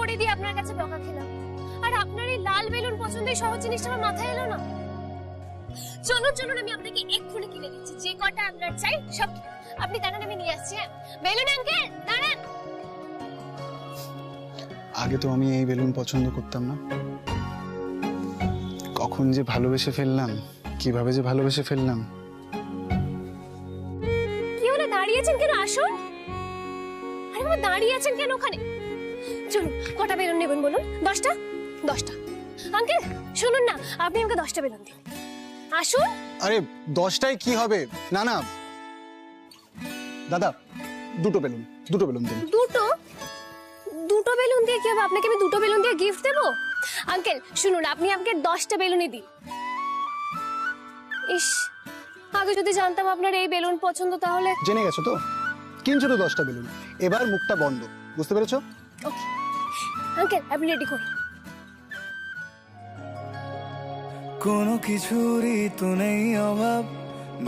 করে দিয়ে আপনার কাছে বকা খেলাম, আর আপনার এই লাল বেলুন পছন্দের সহজ জিনিসটা আমার মাথায় এলো না। চলুন চলুন, আমি আপনাকে এক্ষুনি কিনে দিচ্ছি, যে কটা আপনার চাই সব। আপনি দাঁড়ান, আমি নিয়ে আসছি। হ্যাঁ, বেলুন আঙ্কেল দাঁড়ান। আগে তো আমি এই বেলুন পছন্দ করতাম না, কখন যে ভালোবেসে ফেললাম, কিভাবে যে ভালোবেসে ফেললাম। কি হলো, দাঁড়িয়েছেন কেন? আসুন। আরে বাবা, দাঁড়িয়ে আছেন কেন ওখানে? চলুন, কটা বেলুন নেবেন বলুন? 10টা? 10টা। আঙ্কেল শুনুন না, আপনি আমাকে 10টা বেলুন দিন। আসুন। আরে 10টায় কি হবে? না না দাদা, দুটো বেলুন দিন। দুটো বেলুন দিয়ে কি হবে? আপনাকে আমি দুটো বেলুন দিয়ে গিফট দেবো? আঙ্কেল শুনুন, আপনি আমাকে 10টা বেলুনই দিন। ইস, আগে যদি জানতাম আপনার এই বেলুন পছন্দ তাহলে। জেনে গেছো তো, কিনছো তো 10টা বেলুন, এবার মুখটা বন্ধ, বুঝতে পেরেছো? ওকে আঙ্কেল, আপনি রেডি করুন। কোনো কিছুরই তো নেই অভাব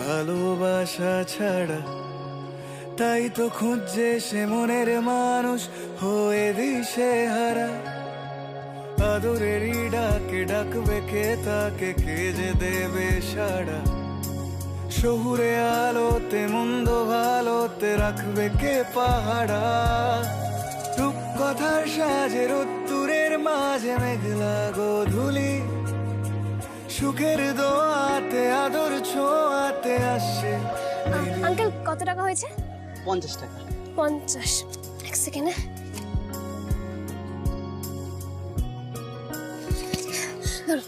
ভালোবাসা ছাড়া, তাই তো খুঁজছে সে মনের মানুষ হয়ে দিশে হারা। আদরেরই ডাকে ডাকবে কে তাকে, কে যে দেবে সাড়া। শহুরে আলোতে মন্দ ভালোতে রাখবে কে পাহারা। রূপকথার সাজে রোদ্দুরের মাঝে মেঘলা গোধূলি, সুখের দোয়াতে আদর ছোঁয়াতে আসে। আঙ্কেল কত টাকা হয়েছে? 50 টাকা। 50। এক সেকেন্ড। ধরো।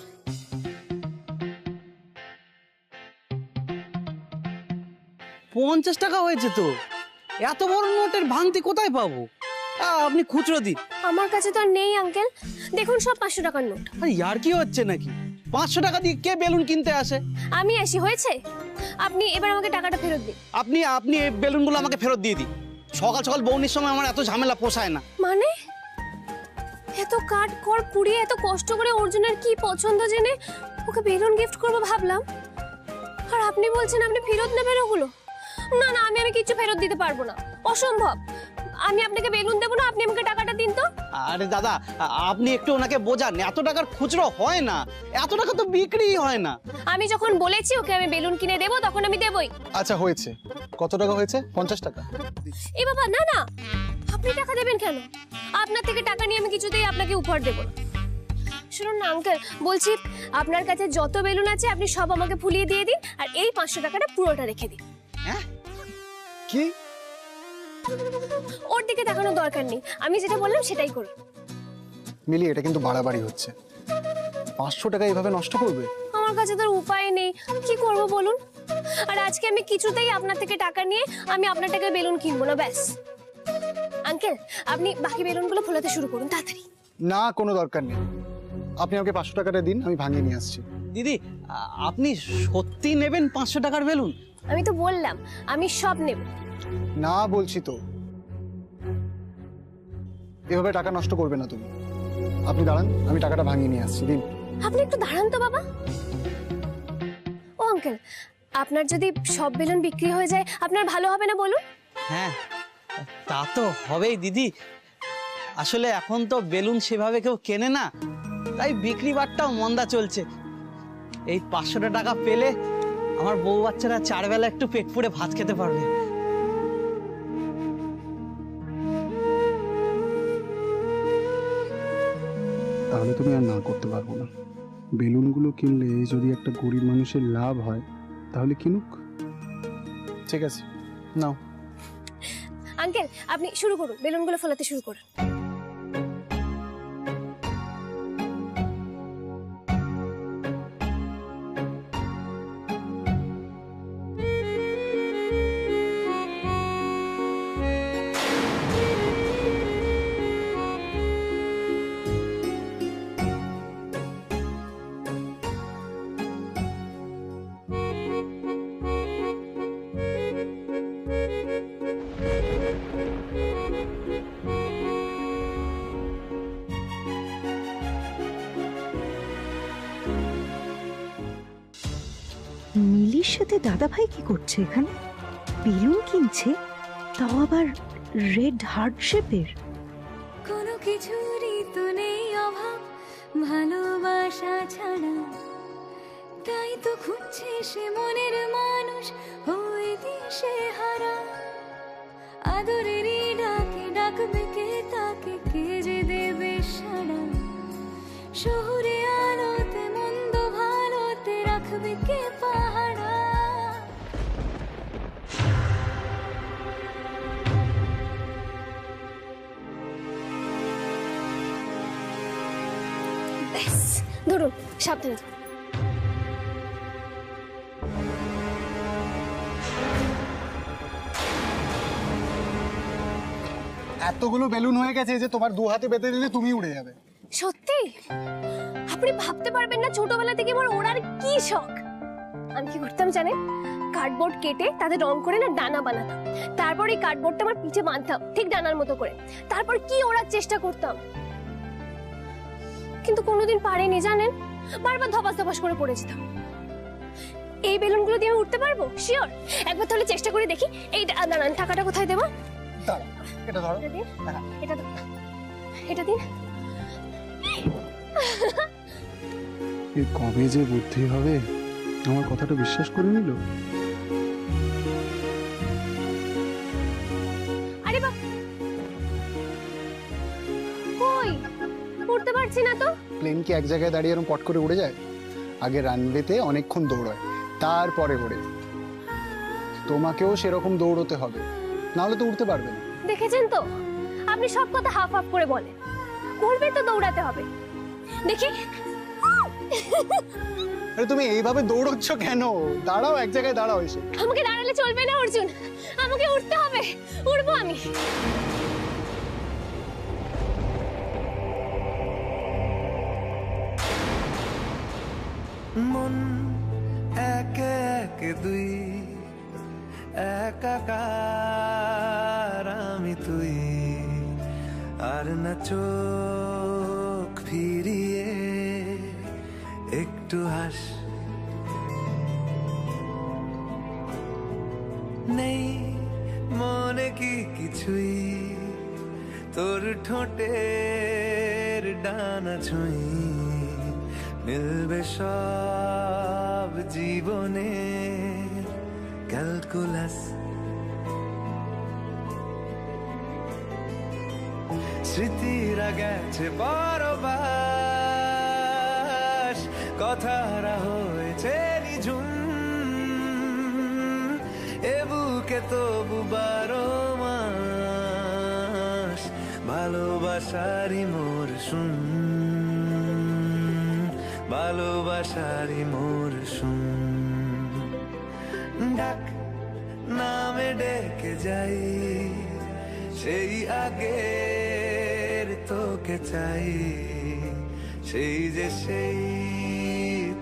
50 টাকা হয়েছে তো, এত বড় নোটের ভাঙতি কোথায় পাবো? আপনি খুচরো দিন। আমার কাছে তো আর নেই আঙ্কেল, দেখুন সব 500 টাকার নোট। আরে ইয়ার কি হচ্ছে নাকি? 500 টাকা দিয়ে কে বেলুন কিনতে আসে? আমি আসি, হয়েছে? আপনি এবার আমাকে টাকাটা ফেরত দিন। আপনি এই বেলুনগুলো আমাকে ফেরত দিয়ে দিন। সকাল সকাল বৌনির সময় আমার এত ঝামেলা পোষায় না। মানে এত কাট কর পুড়িয়ে এত কষ্ট করে অর্জুনের কি পছন্দ জেনে ওকে বেলুন গিফট করবো ভাবলাম, আর আপনি বলছেন আপনি ফেরত নেবেন ওগুলো? না না, আমি কিছু ফেরত দিতে পারবো না, অসম্ভব। আমি আপনাকে বেলুন দেবো না, আপনি আমাকে টাকাটা দিন তো। আরে দাদা, আপনি একটু ওনাকে বোঝান, এত টাকার খুচরো হয় না, এত টাকা তো বিক্রি হয় না। আমি যখন বলেছি ওকে আমি বেলুন কিনে দেবো তখন আমি দেবই। আচ্ছা হয়েছে, কত টাকা হয়েছে? 50 টাকা। এ বাবা, না না, আপনি টাকা দেবেন কেন? আপনার থেকে টাকা নিয়ে আমি কিছুতেই আপনাকে উপহার দেবো না। শুনুন না আঙ্কেল, বলছি আপনার কাছে যত বেলুন আছে আপনি সব আমাকে ফুলিয়ে দিয়ে দিন, আর এই 500 টাকাটা পুরোটা রেখে দিন। হ্যাঁ? কি? ওর দিকে তাকানোর দরকার নেই, আমি যেটা বললাম সেটাই করুন। মিলি, এটা কিন্তু বাড়াবাড়ি হচ্ছে। 500 টাকা এইভাবে নষ্ট করবে? আমার কাছে তো আর উপায় নেই, কি করব বলুন? আর আজকে আমি কিছুতেই আপনার থেকে টাকা নিয়ে আমি আপনার টাকায় বেলুন কিনবো না, ব্যাস। আঙ্কেল, আপনি বাকি বেলুনগুলো ফোলাতে শুরু করুন তাড়াতাড়ি। না, কোনো দরকার নেই, আপনি আমাকে 500 টাকাটা দিন, আমি ভাঙিয়ে নিয়ে আসছি। দিদি, আপনি সত্যি নেবেন 500 টাকার বেলুন? আমি তো বললাম আমি সব নেব। না বলছি তো, এভাবে টাকা নষ্ট করবে না তুমি। আপনি দাঁড়ান, আমি টাকাটা ভাঙিয়ে নিয়ে আসছি, দিন। আপনি একটু দাঁড়ান তো বাবা। ও আঙ্কেল, আপনার যদি সব বেলুন বিক্রি হয়ে যায় আপনার ভালো হবে না বলুন? হ্যাঁ, তা তো হবেই দিদি। আসলে এখন তো বেলুন সেভাবে কেউ কেনে না, তাই বিক্রি বাট্টাও মন্দা চলছে। এই 500 টাকা পেলে আমার বউ বাচ্চারা 4 বেলা একটু পেট পুড়ে ভাত খেতে পারবে। তাহলে তুমি আর না করতে পারবো না। বেলুনগুলো কিনলে যদি একটা গরিব মানুষের লাভ হয় তাহলে কিনুক। ঠিক আছে, নাও। আঙ্কেল আপনি শুরু করুন, বেলুনগুলো ফোলাতে শুরু করুন। মিলির সাথে দাদা ভাই কি করছে এখানে? বেলুন কিনছে, তাও আবার রেড হার্ট শেপের। কোনো কিছুরই তো নেই অভাব ভালোবাসা ছাড়া, তাই তো খুঁজছে সে মনের মানুষ ওই দিশে হারা। আদরেরই ডাকে ডাকবে কে তাকে, কে যে দেবে সাড়া। শহুরে আলোতে মন্দ ভালোতে রাখবে কে পাহারা। ব্যাস, ধরুন সাবধানে ধরুন। এতগুলো বেলুন হয়ে গেছে যে তোমার দু হাতে বেঁধে দিলে তুমি উড়ে যাবে। সত্যি আপনি ভাবতে পারবেন না ছোটবেলা থেকে আমার ওড়ার কি শখ। আমি কি করতাম জানেন, কার্ডবোর্ড কেটে তাদের রং করে না ডানা বানাতাম, তারপর এই কার্ডবোর্ডটা আমার পিঠে বাঁধতাম ঠিক ডানার মতো করে, তারপর কি ওড়ার চেষ্টা করতাম, কিন্তু কোনোদিন পারিনি জানেন, বারবার ধপাস ধপাস করে পড়ে যেতাম। এই বেলুনগুলো দিয়ে আমি উঠতে পারবো শিওর, একবার তাহলে চেষ্টা করে দেখি। এই দাঁড়ান, টাকাটা কোথায় দেবো? দাঁড়াও, এটা ধরো। এটা দিন, হ্যাঁ। এটা দাও, এটা দিন। এর কবে যে বুদ্ধি হবে, আমার কথাটা বিশ্বাস করে নিল। আরে বাপ, কই উঠতে পারছি না তো। প্লেন কি এক জায়গায় দাঁড়িয়ে এরকম পট করে উড়ে যায়? আগে রানওয়েতে অনেকক্ষণ দৌড়ায়, তারপরে ওড়ে। তোমাকেও সেরকম দৌড়তে হবে, নাহলে তো উঠতে পারবে না। দেখেছেন তো, আপনি সব কথা হাফ হাফ করে বলেন, করবে তো দৌড়াতে হবে। দেখি, আরে তুমি এইভাবে দৌড়চ্ছ কেন? দাঁড়াও, এক জায়গায় দাঁড়াও এসে। আমাকে দাঁড়ালে চলবে না অর্জুন, আমাকে উঠতে হবে, উঠবো আমি। মন একে একে দুই, একাকার আমি তুই। আর না চোখ ফিরিয়ে একটু হাস, নেই মনে কি কিছুই, তোর ঠোঁটের ডানা ছুঁই। মিলবে সব জীবনে ক্যালকুলাস, স্মৃতিরা গেছে পরবাস, কথারা হয়েছে নিঝুম। এ বুকে তবু 12 মাস ভালোবাসারই মোর শুন, ভালোবাসারই মোর শুন। ডাক নামে ডেকে যাই, সেই আগের তোকে চাই। সেই যে সেই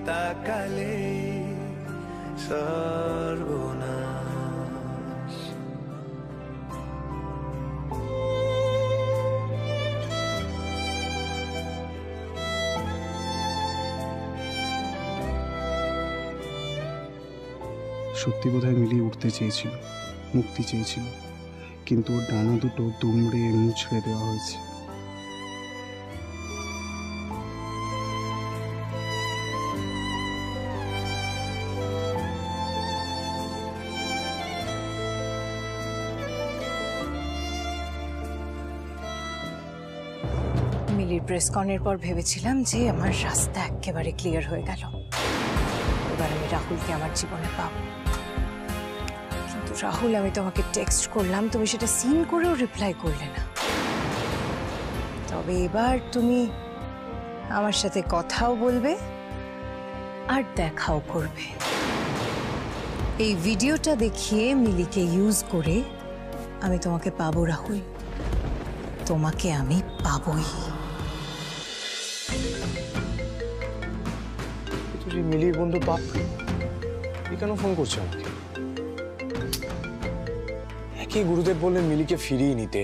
তাকালে সর্বনাশ। সত্যি বোধহয় মিলিয়ে উঠতে চেয়েছিল, মুক্তি চেয়েছিল, কিন্তু ওর ডানা দুটো দুমড়ে মুছড়ে দেওয়া হয়েছে। মিলির প্রেস কনের পর ভেবেছিলাম যে আমার রাস্তা একেবারে ক্লিয়ার হয়ে গেল, এবার আমি রাহুলকে আমার জীবনে পাবো। কিন্তু রাহুল, আমি তোমাকে টেক্সট করলাম, তুমি সেটা সিন করেও রিপ্লাই করলে না। তবে এবার তুমি আমার সাথে কথাও বলবে আর দেখাও করবে। এই ভিডিওটা দেখিয়ে মিলিকে ইউজ করে আমি তোমাকে পাবো রাহুল, তোমাকে আমি পাবোই। মিলির বন্ধু পাপ কেন ফোন করছে আমাকে? একই গুরুদেব বললেন মিলিকে ফিরিয়ে নিতে,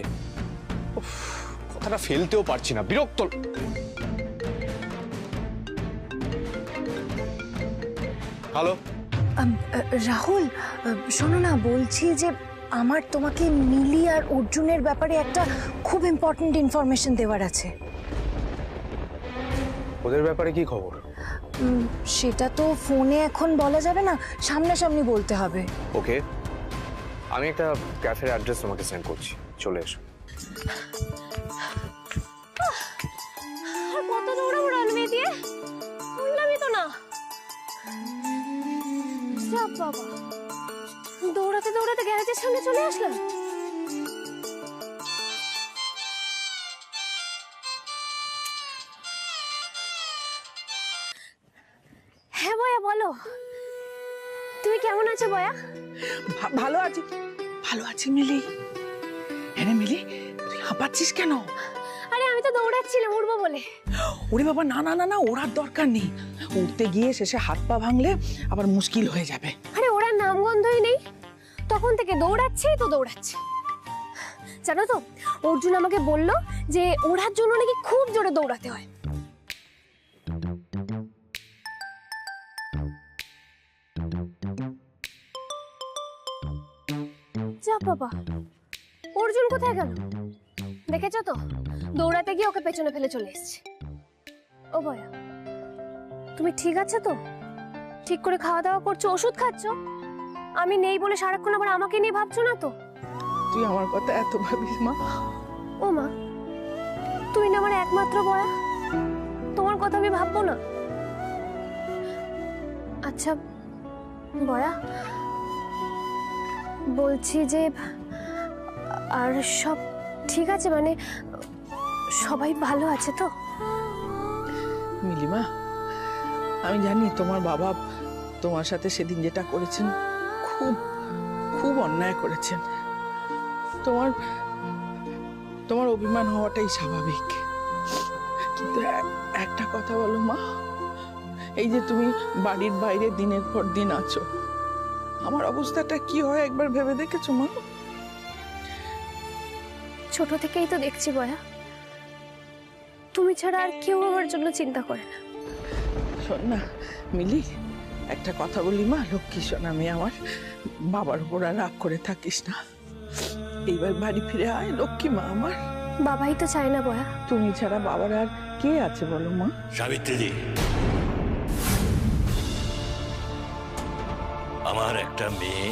কথাটা ফেলতেও পারছি না, বিরক্ত। হ্যালো রাহুল, শোনো না, বলছি যে আমার তোমাকে মিলি আর অর্জুনের ব্যাপারে একটা খুব ইম্পর্ট্যান্ট ইনফরমেশন দেওয়ার আছে। ওদের ব্যাপারে কি খবর? সেটা তো ফোনে এখন বলা যাবে না, সামনাসামনি বলতে হবে। ওকে, আমি একটা ক্যাফের অ্যাড্রেস তোমাকে সেন্ড করছি, চলে এসো। আর কত দৌড়াবো রানওয়ে দিয়ে, বললামই তো না। যা বাবা, দৌড়াতে দৌড়াতে গ্যারেজের সামনে চলে আসলাম। হ্যাঁ বয়া, বলো তুমি কেমন আছো বয়া? ভালো আছি, ভালো আছি মিলি। হ্যাঁ মিলি, তুই হাঁপাচ্ছিস কেন? আরে আমি তো দৌড়াচ্ছিলাম উড়বো বলে। ওরে বাবা, না না না না, ওড়ার দরকার নেই। উঠতে গিয়ে শেষে হাত পা ভাঙলে আবার মুশকিল হয়ে যাবে। আরে ওরা নামগন্ধই নেই, তখন থেকে দৌড়াচ্ছি তো দৌড়াচ্ছি। জানো তো, অর্জুন আমাকে বললো যে ওড়ার জন্য নাকি খুব জোরে দৌড়াতে হয়। যা বাবা, অর্জুন কোথায় গেল? দেখেছো তো, দৌড়াতে গিয়ে ওকে পেছনে ফেলে চলে এসেছে। ও ভয়া, তুমি ঠিক আছে তো? ঠিক করে খাওয়া দাওয়া করছো, ওষুধ খাচ্ছো? আমি নেই বলে সারাক্ষণ আবার আমাকে নিয়ে ভাবছো না তো? তুই আমার কথা এত ভাবিস মা? ও মা, তুই না আমার একমাত্র বয়া, তোমার কথা আমি ভাববো না? আচ্ছা বয়া, বলছি যে আর সব ঠিক আছে, মানে সবাই ভালো আছে তো? মিলিমা, আমি জানি তোমার বাবা তোমার সাথে সেদিন যেটা করেছেন খুব খুব অন্যায় করেছেন। তোমার তোমার অভিমান হওয়াটাই স্বাভাবিক, কিন্তু একটা কথা বলো মা, এই যে তুমি বাড়ির বাইরে দিনের পর দিন আছো, আমার অবস্থাটা কি হয় একবার ভেবে দেখেছো মা? ছোট থেকেই তো দেখছি বয়া, তুমি ছাড়া আর কেউ আমার জন্য চিন্তা করে না। শোন না মিলি, একটা কথা বলি মা, লক্ষ্মী শোন, আমি আমার বাবার উপর আর রাগ করে থাকিস না। এইবার বাড়ি ফিরে আয় লক্ষ্মী মা আমার। বাবাই তো চায় না বয়া। তুমি ছাড়া বাবার আর কে আছে বলো মা? সাবিত্রী, আমার একটা মেয়ে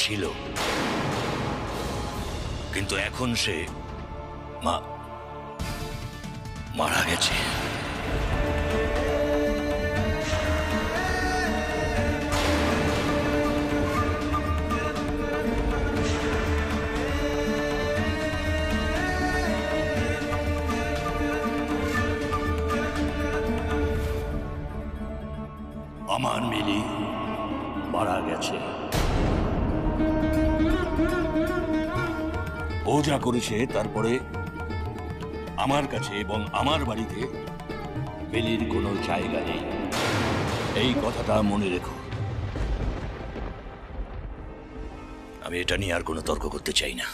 ছিল, কিন্তু এখন সে মারা গেছে। আমার মিলি মারা গেছে। ও যা করেছে তারপরে আমার কাছে এবং আমার বাড়িতে মিলির কোনো জায়গা নেই, এই কথাটা মনে রেখো। আমি এটা নিয়ে আর কোনো তর্ক করতে চাই না।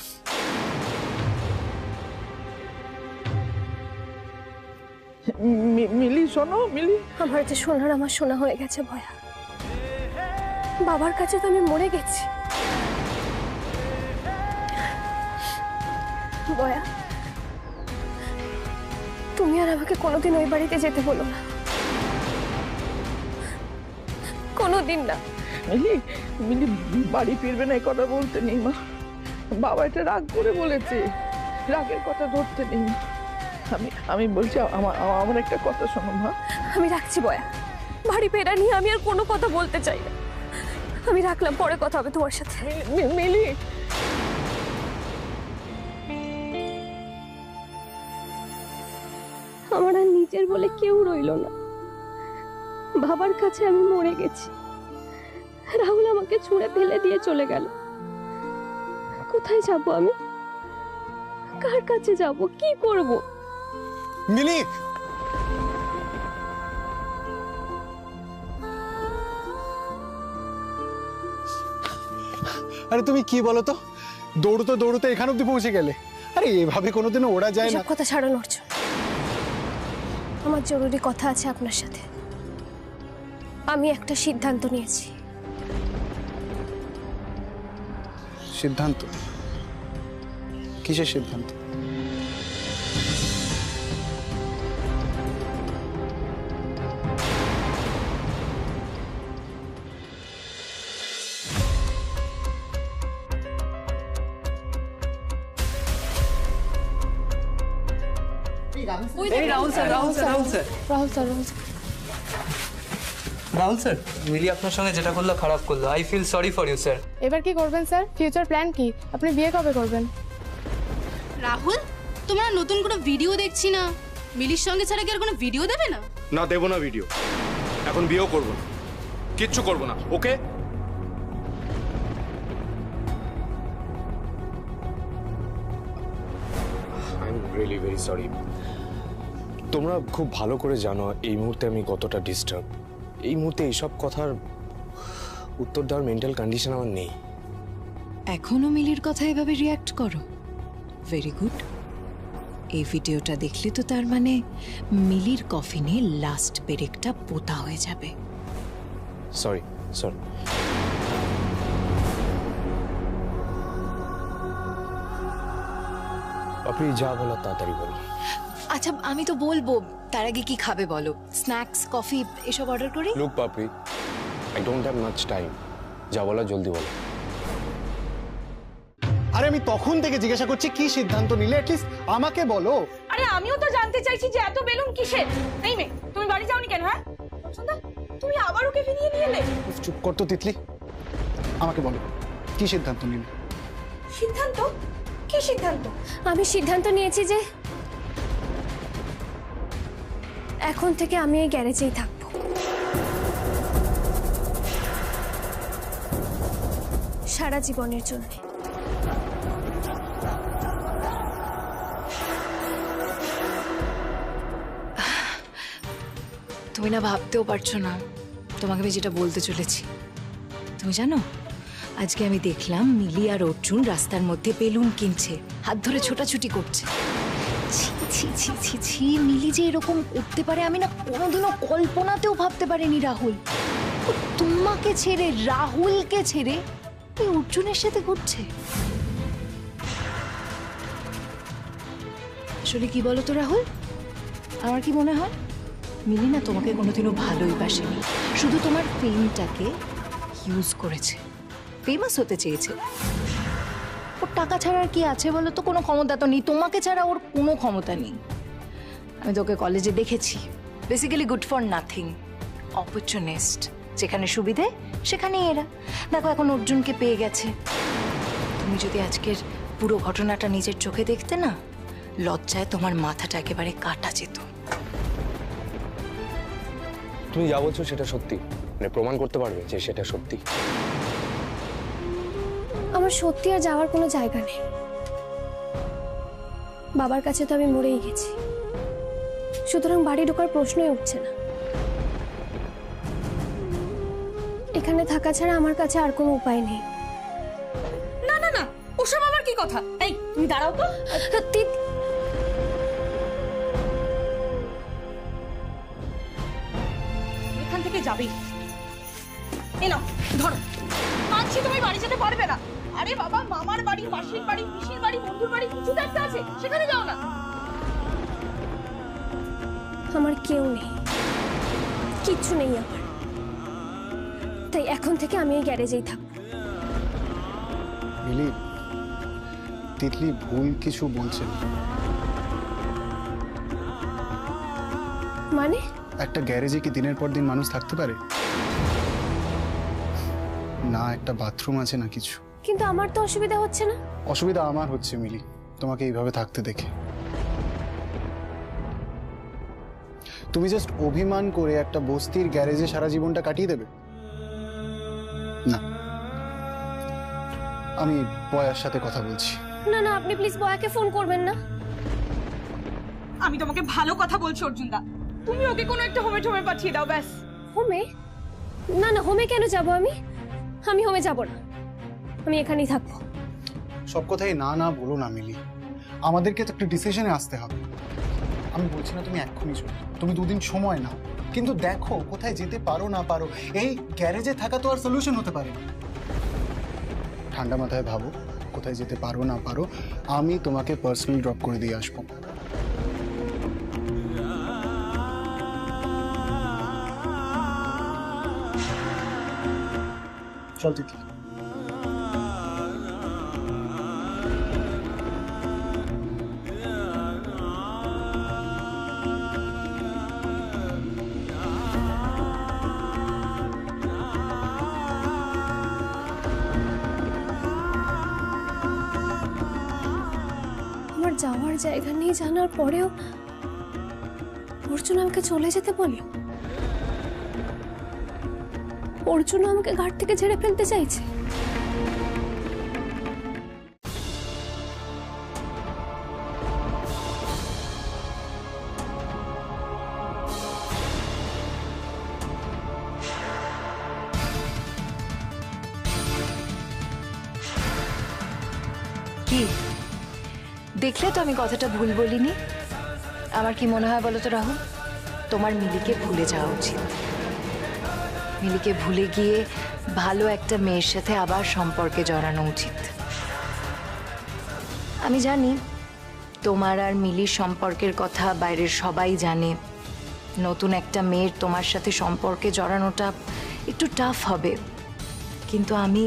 মিলি শোনো, মিলি আমার যে সোনার আমার সোনা হয়ে গেছে ভয়া, বাবার কাছে তো আমি মরে গেছি। বয়া, তুমি আর আমাকে কোনোদিন ওই বাড়িতে যেতে বলো না, কোনোদিন না। মিলি, মিলি বাড়ি ফিরবে না এই কথা বলতে নেই মা, বাবা এটা রাগ করে বলেছে, রাগের কথা ধরতে নেই। আমি বলছি আমার একটা কথা শোনো মা। আমি রাখছি বয়া, বাড়ি ফেরা নিয়ে আমি আর কোনো কথা বলতে চাই না। আমি রাখলাম, পরে কথা হবে তোমার সাথে। মিলি, আমার আর নিজের বলে কেউ রইল না, বাবার কাছে আমি মরে গেছি। রাহুল আমাকে ছুঁড়ে ফেলে দিয়ে চলে গেল। কোথায় যাব আমি? কার কাছে যাব? কি করব? মিলি, আরে তুমি কি বলো তো, দৌড়তে দৌড়তে এখান অব্দি পৌঁছে গেলে। আরে এভাবে কোনোদিনও ওড়া যায় না। এসব কথা ছাড়ানো অর্জুন, আমার জরুরি কথা আছে আপনার সাথে। আমি একটা সিদ্ধান্ত নিয়েছি। সিদ্ধান্ত? কিসের সিদ্ধান্ত? রাহুল স্যার, মিলি আপনার সঙ্গে যেটা করলো খারাপ করলো। I feel sorry for you sir. এবার কি করবেন স্যার? ফিউচার প্ল্যান কি? আপনি বিয়ে কবে করবেন? রাহুল, তোমরা নতুন কোনো ভিডিও দেখছি না। মিলির সঙ্গে ছাড়া কি আর কোনো ভিডিও দেবে না? না, দেবো না ভিডিও। এখন বিয়েও করবো না, কিচ্ছু করবো না। Okay? I am really very sorry. তোমরা খুব ভালো করে জানো এই মুহূর্তে আমি কতটা ডিস্টার্ব। এই মুহূর্তে এইসব কথার উত্তর দেওয়ার মেন্টাল কন্ডিশন আমার নেই। এখনো মিলির কথা এভাবে রিয়াক্ট করো? Very good. এই ভিডিওটা দেখলে তো তার মানে মিলির কফিনে লাস্ট পেরেকটা পোতা হয়ে যাবে। Sorry sorry. আপনি যা বলার তাড়াতাড়ি বলো। আচ্ছা, আমি তো বলবো, তার আগে কি খাবে বলো? স্ন্যাক্স, কফি এসব অর্ডার করি? Look Papri, I don't have much time. যা বলা জলদি বলো। আরে আমি তখন থেকে জিজ্ঞাসা করছি কি সিদ্ধান্ত নিলে, অ্যাটলিস্ট আমাকে বলো। আরে আমিও তো জানতে চাইছি যে এত বেলুন কিসের? এই মে, তুমি বাড়ি যাওনি কেন? হ্যাঁ সন্ধ্যা, তুমি আবার ওকে ফিরিয়ে নিয়ে এলে? চুপ কর তো তিতলি, আমাকে বলো কি সিদ্ধান্ত নিলে? সিদ্ধান্ত? কি সিদ্ধান্ত? আমি সিদ্ধান্ত নিয়েছি যে এখন থেকে আমি এই গ্যারেজেই থাকবো। সারা জীবনের জন্য। তুমি না ভাবতেও পারছো না তোমাকে আমি যেটা বলতে চলেছি। তুমি জানো, আজকে আমি দেখলাম মিলি আর অর্জুন রাস্তার মধ্যে বেলুন কিনছে, হাত ধরে ছোটাছুটি করছে। ছি ছি ছি ছি ছি, মিলি যে এরকম করতে পারে আমি না কোনোদিনও কল্পনাতেও ভাবতে পারিনি। রাহুল ও তোমাকে ছেড়ে, রাহুলকে ছেড়ে এই অর্জুনের সাথে ঘুরছে। আসলে কি বলো তো রাহুল, আমার কি মনে হয় মিলি না তোমাকে কোনোদিনও ভালোই বাসেনি, শুধু তোমার ফেমটাকে ইউজ করেছে, ফেমাস হতে চেয়েছে। ওর টাকা ছাড়া আর কি আছে বলো তো? কোনো ক্ষমতা তো নেই, তোমাকে ছাড়া ওর কোনো ক্ষমতা নেই। আমি তোকে কলেজে দেখেছি, basically good for nothing, opportunist. যেখানে সুবিধে সেখানেই এরা। দেখো এখন অর্জুনকে পেয়ে গেছে। তুমি যদি আজকের পুরো ঘটনাটা নিজের চোখে দেখতে না, লজ্জায় তোমার মাথাটা একেবারে কাটা যেত। তুমি যা বলছো সেটা সত্যি? মানে প্রমাণ করতে পারবে যে সেটা সত্যি? আমার সত্যি আর যাওয়ার কোনো জায়গা নেই। বাবার কাছে তো আমি মরেই গেছি, সুতরাং বাড়ি ঢোকার প্রশ্নই উঠছে না। এখানে থাকা ছাড়া আমার কাছে আর কোনো উপায় নেই। না না না, ওসব আবার কি কথা? এই তুমি দাঁড়াও তো। এখান থেকে যাবেই। এ নাও ধরো। মানছি তুমি বাড়ি যেতে পারবে না। আরে বাবা, মামার বাড়ি, মাসির বাড়ি, পিসির বাড়ি, বন্ধুর বাড়ি কিছু তো একটা আছে, সেখানে যাও না। আমার কেউ নেই, কিচ্ছু নেই আমার। তাই এখন থেকে আমি এই গ্যারেজেই থাকবো। মিলি, তিতলি ভুল কিছু বলছেন। মানে? একটা গ্যারেজে কি দিনের পর দিন মানুষ থাকতে পারে? না একটা বাথরুম আছে না কিছু। কিন্তু আমার তো অসুবিধা হচ্ছে না। অসুবিধা আমার হচ্ছে মিলি, তোমাকে এইভাবে থাকতে দেখে। তুমি জাস্ট অভিমান করে একটা বস্তির গ্যারেজে সারা জীবনটা কাটিয়ে দেবে? না, আমি বয়ার সাথে কথা বলছি। না না, আপনি প্লিজ বয়াকে ফোন করবেন না। আমি তোমাকে ভালো কথা বলছি অর্জুনদা, তুমি ওকে কোনো একটা হোমে ঠোমে পাঠিয়ে দাও ব্যাস। হোমে? না না, হোমে কেন যাব আমি? আমি হোমে যাব না, আমি এখানেই থাকবো। সব কথাই না না বলো না মিলি, আমাদেরকে তো একটা ডিসিশনে আসতে হবে। আমি বলছি না তুমি এক্ষুনি চলো, তুমি দুদিন সময় নাও, কিন্তু দেখো কোথায় যেতে পারো না পারো। এই গ্যারেজে থাকা তো আর সলিউশন হতে পারে না। ঠান্ডা মাথায় ভাবো, কোথায় যেতে পারো না পারো, আমি তোমাকে পার্সোনালি ড্রপ করে দিয়ে আসবো। চল তিতলি। আমার যাওয়ার জায়গা নেই জানার পরেও অর্জুন আমাকে চলে যেতে বললো। অর্জুন আমাকে ঘাট থেকে ছেড়ে ফেলতে চাইছে। কি দেখলে তো আমি কথাটা ভুল বলিনি? আমার কি মনে হয় বলো তো রাহুল, তোমার মিলিকে ভুলে যাওয়া উচিত। মিলিকে ভুলে গিয়ে ভালো একটা মেয়ের সাথে আবার সম্পর্কে জড়ানো উচিত। আমি জানি তোমার আর মিলির সম্পর্কের কথা বাইরের সবাই জানে। নতুন একটা মেয়ের তোমার সাথে সম্পর্কে জড়ানোটা একটু টাফ হবে, কিন্তু আমি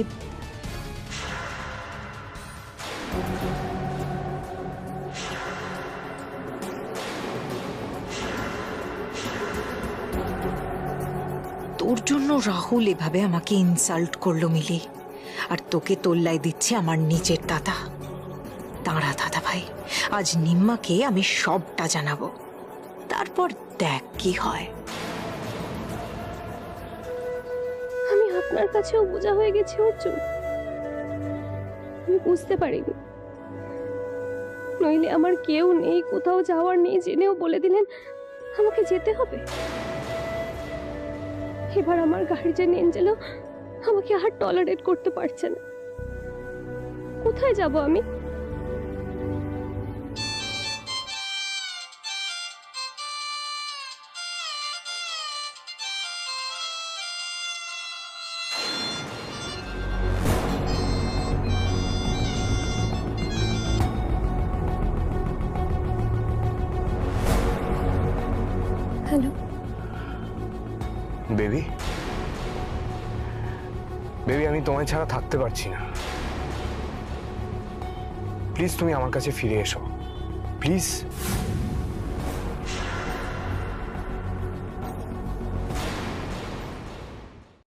তোর জন্য রাহুল এভাবে আমাকে ইনসাল্ট করলো মিলি, আর তোকে তোল্লাই দিচ্ছে আমার নিজের দাদা। তাঁরা দাদা ভাই, আজ নিম্মাকে আমি সবটা জানাবো, তারপর দেখ কি হয়। আমি আপনার কাছেও বোঝা হয়ে গেছি অর্জুন, আমি বুঝতে পারিনি। নইলে আমার কেউ নেই, কোথাও যাওয়ার নেই জেনেও বলে দিলেন আমাকে যেতে হবে। এবার আমার গার্জিয়ান এঞ্জেলও আমাকে আর টলারেট করতে পারছে না। কোথায় যাব আমি? হ্যালো বেবি, বেবি আমি তোমায় ছাড়া থাকতে পারছি না। প্লিজ তুমি আমার কাছে ফিরে এসো, প্লিজ।